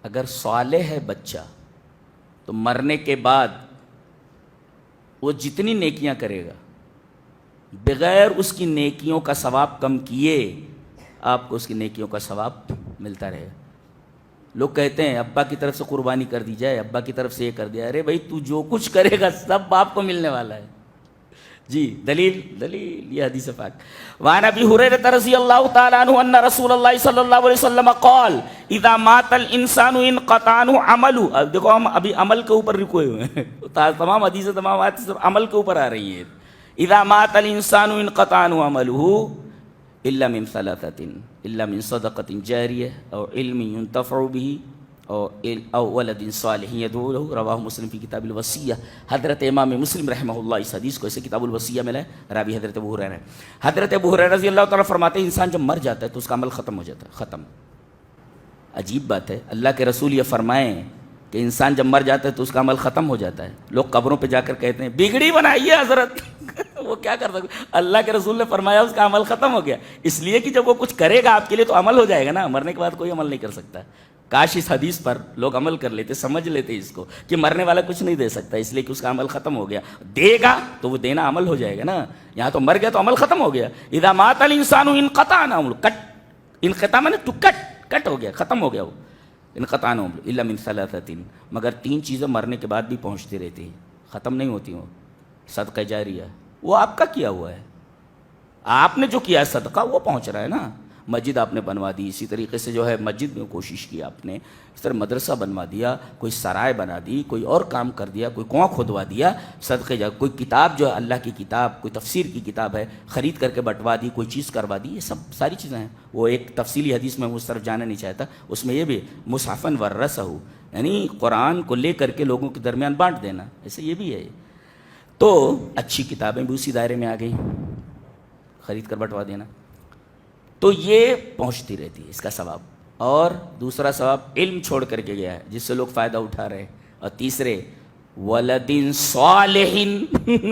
اگر صالح ہے بچہ تو مرنے کے بعد وہ جتنی نیکیاں کرے گا بغیر اس کی نیکیوں کا ثواب کم کیے آپ کو اس کی نیکیوں کا ثواب ملتا رہے گا. لوگ کہتے ہیں ابا کی طرف سے قربانی کر دی جائے، ابا کی طرف سے یہ کر دیا. ارے بھائی تو جو کچھ کرے گا سب باپ کو ملنے والا ہے. جی دلیل یہ حدیث پاک. وعن ابی ہریرہ رضی اللہ تعالی عنہ ان رسول اللہ صلی اللہ علیہ وسلم قال اذا مات الانسان انقطع عنه عمله. اب دیکھو ہم ابھی عمل کے اوپر رکے ہوئے ہیں، تمام حدیثیں تمام آیتیں صرف عمل کے اوپر آ رہی ہیں. اذا مات الانسان انقطع عنه عمله الا من ثلاثه الا من صدقه جاریہ او علم ينتفع به او ولد صالح يدعو له. رواہ مسلم فی کتاب الوصیہ. حضرت امام مسلم رحمہ اللہ اس حدیث کو اسے کتاب الوصیہ میں لائے. راوی حضرت ابو ہریرہ ہے. حضرت ابو ہریرہ رضی اللہ تعالیٰ فرماتے ہیں انسان جب مر جاتا ہے تو اس کا عمل ختم ہو جاتا ہے. ختم. عجیب بات ہے، اللہ کے رسول یہ فرمائیں کہ انسان جب مر جاتا ہے تو اس کا عمل ختم ہو جاتا ہے. لوگ قبروں پہ جا کر کہتے ہیں بگڑی بنائیے حضرت. وہ کیا کر سکتے؟ اللہ کے رسول نے فرمایا اس کا عمل ختم ہو گیا. اس لیے کہ جب وہ کچھ کرے گا آپ کے لیے تو عمل ہو جائے گا نا. مرنے کے بعد کوئی عمل نہیں کر سکتا. کاش اس حدیث پر لوگ عمل کر لیتے، سمجھ لیتے اس کو کہ مرنے والا کچھ نہیں دے سکتا اس لیے کہ اس کا عمل ختم ہو گیا. دے گا تو وہ دینا عمل ہو جائے گا نا. یہاں تو مر گیا تو عمل ختم ہو گیا. اذا مات الانسان انقطع عمله. انقطاع مانے ٹو کٹ ہو گیا، ختم ہو گیا. وہ انقطاع عمله الا من ثلاثه. مگر تین چیزیں مرنے کے بعد بھی پہنچتی رہتی ہیں، ختم نہیں ہوتی. وہ صدقہ جاریہ، وہ آپ کا کیا ہوا ہے، آپ نے جو کیا ہے صدقہ وہ پہنچ رہا ہے نا. مسجد آپ نے بنوا دی، اسی طریقے سے جو ہے مسجد میں کوشش کی آپ نے، اس طرح مدرسہ بنوا دیا، کوئی سرائے بنا دی، کوئی اور کام کر دیا، کوئی کنواں کھودوا دیا، صدقے جا. کوئی کتاب جو ہے اللہ کی کتاب، کوئی تفسیر کی کتاب ہے خرید کر کے بٹوا دی، کوئی چیز کروا دی. یہ سب ساری چیزیں ہیں. وہ ایک تفصیلی حدیث میں اس طرف جانا نہیں چاہتا، اس میں یہ بھی مصحفاً ورثہ، یعنی قرآن کو لے کر کے لوگوں کے درمیان بانٹ دینا، ایسے یہ بھی ہے. تو اچھی کتابیں بھی اسی دائرے میں آ گئیں، خرید کر بٹوا دینا. تو یہ پہنچتی رہتی ہے اس کا ثواب. اور دوسرا ثواب علم چھوڑ کر کے گیا ہے جس سے لوگ فائدہ اٹھا رہے ہیں. اور تیسرے ولد صالح.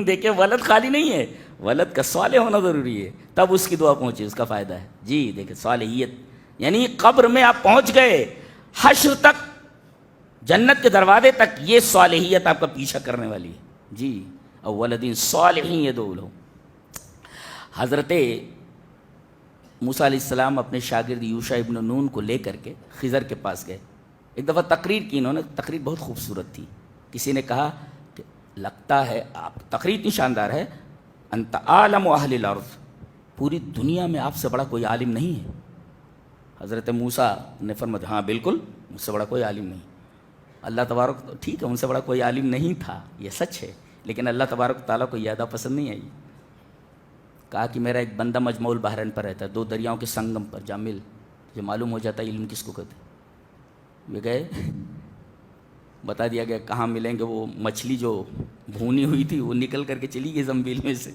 دیکھیں ولد خالی نہیں ہے، ولد کا صالح ہونا ضروری ہے تب اس کی دعا پہنچے، اس کا فائدہ ہے. جی دیکھیں صالحیت یعنی قبر میں آپ پہنچ گئے، حشر تک، جنت کے دروازے تک یہ صالحیت آپ کا پیچھا کرنے والی ہے. جی اور ولد صالح يدعو له. حضرت موسیٰ علیہ السلام اپنے شاگرد یوشع ابن نون کو لے کر کے خضر کے پاس گئے. ایک دفعہ تقریر کی انہوں نے، تقریر بہت خوبصورت تھی. کسی نے کہا کہ لگتا ہے آپ، تقریر اتنی شاندار ہے، انت عالم اہل الارض، پوری دنیا میں آپ سے بڑا کوئی عالم نہیں ہے. حضرت موسیٰ نے فرمایا ہاں بالکل مجھ سے بڑا کوئی عالم نہیں. اللہ تبارک، ٹھیک ہے ان سے بڑا کوئی عالم نہیں تھا یہ سچ ہے، لیکن اللہ تبارک تعالیٰ کو یادہ پسند نہیں آئی. کہا کہ میرا ایک بندہ مجمع البحرین پر رہتا ہے، دو دریاؤں کے سنگم پر جا مل، جو معلوم ہو جاتا ہے علم کس کو کہتے ہیں. وہ گئے، بتا دیا گیا کہاں ملیں گے. وہ مچھلی جو بھونی ہوئی تھی وہ نکل کر کے چلی گئی زنبیل میں سے.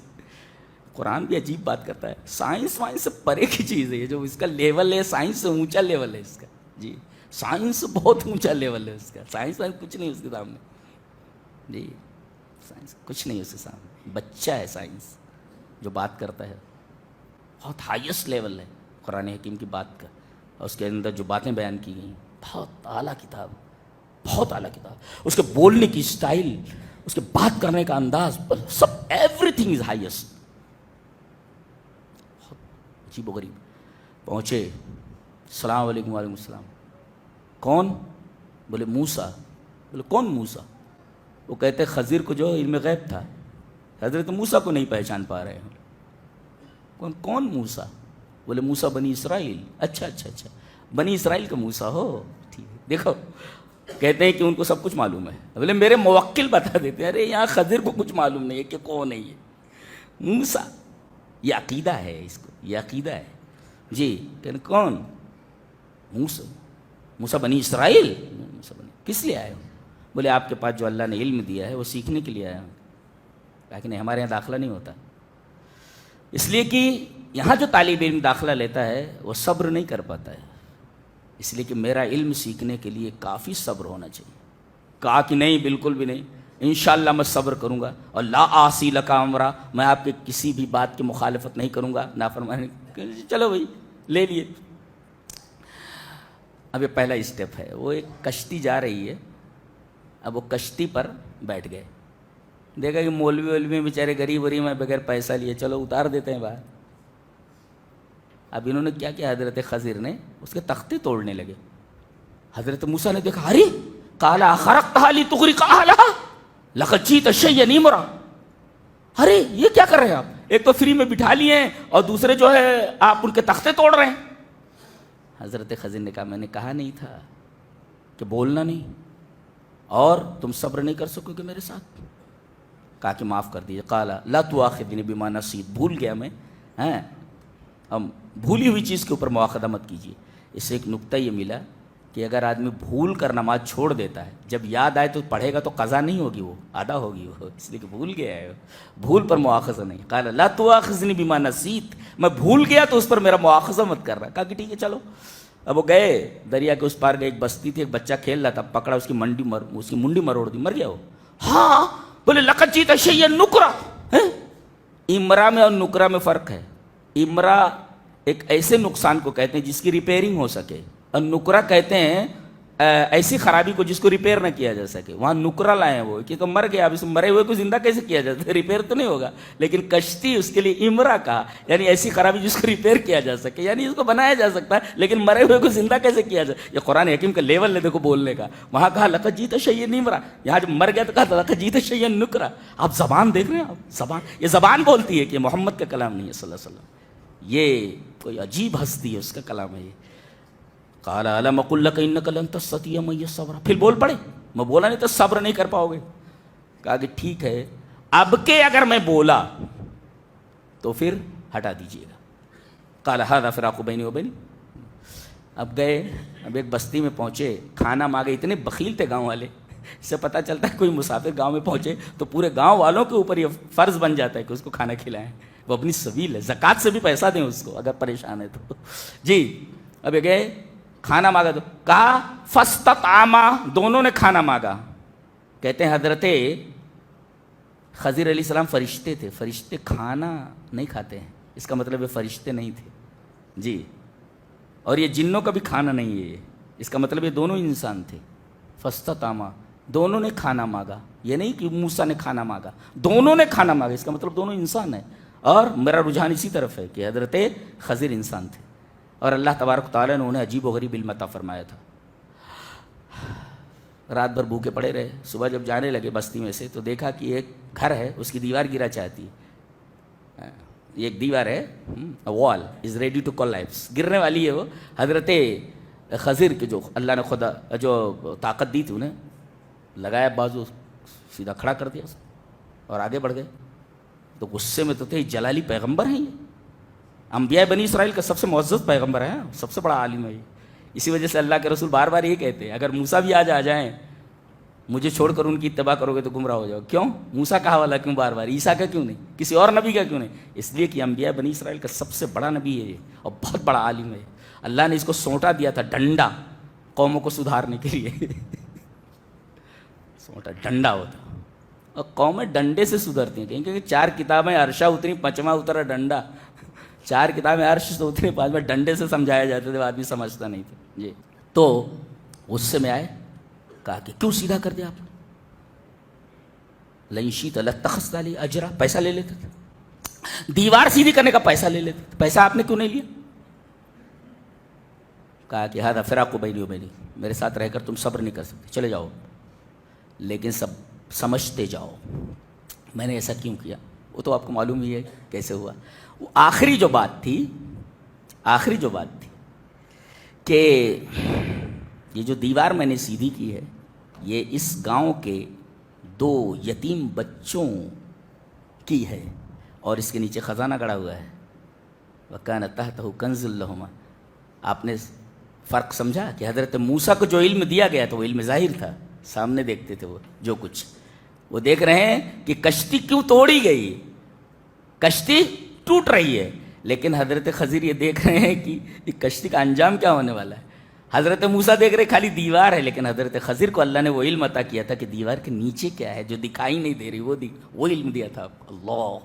قرآن بھی عجیب بات کرتا ہے، سائنس وائنس سے پرے کی چیز ہے یہ، جو اس کا لیول ہے سائنس سے اونچا لیول ہے اس کا. جی سائنس بہت اونچا لیول ہے اس کا. سائنس وائنس کچھ نہیں اس کے سامنے. جی سائنس کچھ نہیں اس کے سامنے، بچہ ہے سائنس جو بات کرتا ہے. بہت ہائیسٹ لیول ہے قرآن حکیم کی بات کا، اور اس کے اندر جو باتیں بیان کی گئی بہت اعلیٰ کتاب، بہت اعلیٰ کتاب. اس کے بولنے کی اسٹائل، اس کے بات کرنے کا انداز، سب ایوری تھنگ از ہائیسٹ. بہت عجیب و غریب. پہنچے، السلام علیکم. وعلیکم السلام. کون؟ بولے موسیٰ. بولے کون موسیٰ؟ وہ کہتے خضر کو جو علم غیب تھا، حضرت موسیٰ کو نہیں پہچان پا رہے ہیں. کون موسیٰ؟ بولے موسیٰ بنی اسرائیل. اچھا اچھا اچھا، بنی اسرائیل کا موسیٰ ہو، ٹھیک ہے. دیکھو کہتے ہیں کہ ان کو سب کچھ معلوم ہے. بولے میرے موکل بتا دیتے ہیں ارے یہاں خضر کو کچھ معلوم نہیں ہے کہ کون نہیں ہے موسیٰ. یہ عقیدہ ہے اس کو، یہ عقیدہ ہے. جی کہ کون؟ موسیٰ. موسیٰ بنی اسرائیل. موسیٰ بنی کس لیے آئے ہو؟ بولے آپ کے پاس جو اللہ نے علم دیا ہے وہ سیکھنے کے لیے آیا ہوں. لیکن ہمارے یہاں داخلہ نہیں ہوتا، اس لیے کہ یہاں جو طالب علم داخلہ لیتا ہے وہ صبر نہیں کر پاتا ہے، اس لیے کہ میرا علم سیکھنے کے لیے کافی صبر ہونا چاہیے. کہا کہ نہیں بالکل بھی نہیں، انشاءاللہ میں صبر کروں گا، اور لا آسی لک امرا، میں آپ کے کسی بھی بات کی مخالفت نہیں کروں گا، نافرمانی. چلو بھائی لے لیے. اب یہ پہلا اسٹیپ ہے. وہ ایک کشتی جا رہی ہے, اب وہ کشتی پر بیٹھ گئے. دیکھا کہ مولوی بیچارے غریب غریب ہیں, بغیر پیسہ لیے چلو اتار دیتے ہیں باہر. اب انہوں نے کیا کیا, حضرت خضر نے اس کے تختے توڑنے لگے. حضرت موسیٰ نے دیکھا, ارے قال اخرقتها لتغرق اهلها لقد جئت شيئا امرا. ارے یہ کیا کر رہے ہیں آپ, ایک تو فری میں بٹھا لیے ہیں اور دوسرے جو ہے آپ ان کے تختے توڑ رہے ہیں. حضرت خضر نے کہا, میں نے کہا نہیں تھا کہ بولنا نہیں, اور تم صبر نہیں کر سکو گے میرے ساتھ. کہا کہ معاف کر دیجیے. قال لا تؤاخذنی بما نسیت, بھول گیا میں, ہم بھولی ہوئی چیز کے اوپر مواخذہ مت کیجیے. اس سے ایک نکتہ یہ ملا کہ اگر آدمی بھول کر نماز چھوڑ دیتا ہے, جب یاد آئے تو پڑھے گا تو قضا نہیں ہوگی, وہ ادا ہوگی, وہ اس لیے کہ بھول گیا ہے, بھول پر مواخذہ نہیں. قال لا تؤاخذنی بما نسیت, میں بھول گیا تو اس پر میرا مواخذہ مت کر رہا. کہا کہ ٹھیک ہے چلو. اب وہ گئے دریا کے اس پار گئے, ایک بستی تھی, ایک بچہ کھیل رہا تھا, پکڑا, اس کی منڈی مروڑ دی, مر گیا وہ. ہاں بولے لقد جئت شيئا نکرا. امرا میں اور نکرا میں فرق ہے. امرا ایک ایسے نقصان کو کہتے ہیں جس کی ریپیئرنگ ہو سکے, اور نکرا کہتے ہیں ایسی خرابی کو جس کو ریپیئر نہ کیا جا سکے. وہاں نکرا لائے ہیں وہ, کیونکہ مر گیا, اب اس مرے ہوئے کو زندہ کیسے کیا جاتا ہے, ریپیئر تو نہیں ہوگا. لیکن کشتی اس کے لیے امرا کہا, یعنی ایسی خرابی جس کو ریپیئر کیا جا سکے, یعنی اس کو بنایا جا سکتا ہے لیکن مرے ہوئے کو زندہ کیسے کیا جائے. یہ قرآن حکیم کا لیول ہے دیکھو بولنے کا. وہاں کہا لقد جئت شيئا امرا, یہاں جب مر گیا تو کہا لقد جئت شيئا نکرا. آپ زبان دیکھ رہے ہیں, آپ زبان, یہ زبان بولتی ہے کہ محمد کا کلام نہیں ہے صلی اللہ علیہ وسلم, یہ کوئی عجیب ہستی ہے, اس کا کلام ہے یہ. قال الم اقل لك انك لن تستطيع معي صبرا. پھر بول پڑے, میں بولا نہیں تو صبر نہیں کر پاؤ گے. کہا کہ ٹھیک ہے, اب کے اگر میں بولا تو پھر ہٹا دیجیے گا. قال هذا فراق بيني وبينك. اب گئے, اب ایک بستی میں پہنچے, کھانا مانگے. اتنے بخیل تھے گاؤں والے, اس سے پتہ چلتا ہے کوئی مسافر گاؤں میں پہنچے تو پورے گاؤں والوں کے اوپر یہ فرض بن جاتا ہے کہ اس کو کھانا کھلائیں. وہ اپنی سبیل ہے, زکوٰۃ سے بھی پیسہ دیں اس کو اگر پریشان ہے تو. جی اب یہ گئے, کھانا مانگا, تو کہا فاستطعما, دونوں نے کھانا مانگا. کہتے ہیں حضرت خضر علیہ السلام فرشتے تھے, فرشتے کھانا نہیں کھاتے ہیں, اس کا مطلب یہ فرشتے نہیں تھے. جی, اور یہ جنوں کا بھی کھانا نہیں ہے, اس کا مطلب یہ دونوں انسان تھے. فاستطعما, دونوں نے کھانا مانگا, یہ نہیں کہ موسیٰ نے کھانا مانگا, دونوں نے کھانا مانگا, اس کا مطلب دونوں انسان ہیں. اور میرا رجحان اسی طرف ہے کہ حضرت خضر انسان تھے, اور اللہ تبارک و تعالیٰ نے انہیں عجیب و غریب علم عطا فرمایا تھا. رات بھر بھوکے پڑے رہے. صبح جب جانے لگے بستی میں سے تو دیکھا کہ ایک گھر ہے, اس کی دیوار گرا چاہتی ہے. یہ ایک دیوار ہے, وال از ریڈی ٹو کولیپس, گرنے والی ہے وہ. حضرت خضر کے جو اللہ نے خدا جو طاقت دی تھی انہیں, لگایا بازو, سیدھا کھڑا کر دیا اور آگے بڑھ گئے. تو غصے میں تو تھے, جلالی پیغمبر ہیں یہ, انبیاء بنی اسرائیل کا سب سے معزز پیغمبر ہے, سب سے بڑا عالم ہے یہ. اسی وجہ سے اللہ کے رسول بار بار یہ کہتے ہیں, اگر موسیٰ بھی آج آ جائیں مجھے چھوڑ کر ان کی اتباع کرو گے تو گمراہ ہو جاؤ. کیوں موسیٰ کا حوالہ کیوں بار بار, عیسیٰ کا کیوں نہیں, کسی اور نبی کا کیوں نہیں؟ اس لیے کہ انبیاء بنی اسرائیل کا سب سے بڑا نبی ہے یہ, اور بہت بڑا عالم ہے. اللہ نے اس کو سونٹا دیا تھا ڈنڈا, قوموں کو سدھارنے کے لیے. سونٹا ڈنڈا ہوتا, اور قومیں ڈنڈے سے سدھرتی ہیں, کیونکہ 4 کتابیں عرشہ اتری, 5واں اترا ڈنڈا. 4 کتابیں عرش سے اتری, 5واں ڈنڈے سے سمجھایا جاتا تھا, آدمی سمجھتا نہیں تھا. جی, تو غصے میں آئے, کہا کہ کیوں سیدھا کر دیا آپ نے, لئن شئت لاتخذت علیہ اجرا, پیسہ لے لیتے تھے, دیوار سیدھی کرنے کا پیسہ لے لیتے تھے, پیسہ آپ نے کیوں نہیں لیا؟ کہا کہ ھذا فراق بینی و بینک, میرے ساتھ رہ کر تم صبر نہیں کر سکتے, چلے جاؤ, لیکن سب سمجھتے جاؤ میں نے ایسا کیوں کیا. وہ تو آپ کو معلوم ہی ہے کیسے ہوا. وہ آخری جو بات تھی کہ یہ جو دیوار میں نے سیدھی کی ہے یہ اس گاؤں کے 2 یتیم بچوں کی ہے, اور اس کے نیچے خزانہ گڑا ہوا ہے. وَكَانَ تَحْتَهُ كَنْزٌ لَهُمَا. آپ نے فرق سمجھا کہ حضرت موسیٰ کو جو علم دیا گیا تھا وہ علم ظاہر تھا, سامنے دیکھتے تھے وہ جو کچھ, وہ دیکھ رہے ہیں کہ کشتی کیوں توڑی گئی, کشتی ٹوٹ رہی ہے, لیکن حضرت خضر یہ دیکھ رہے ہیں کہ یہ کشتی کا انجام کیا ہونے والا ہے. حضرت موسیٰ دیکھ رہے خالی دیوار ہے, لیکن حضرت خضر کو اللہ نے وہ علم عطا کیا تھا کہ دیوار کے نیچے کیا ہے جو دکھائی نہیں دے رہی, وہ علم دیا تھا. اللہ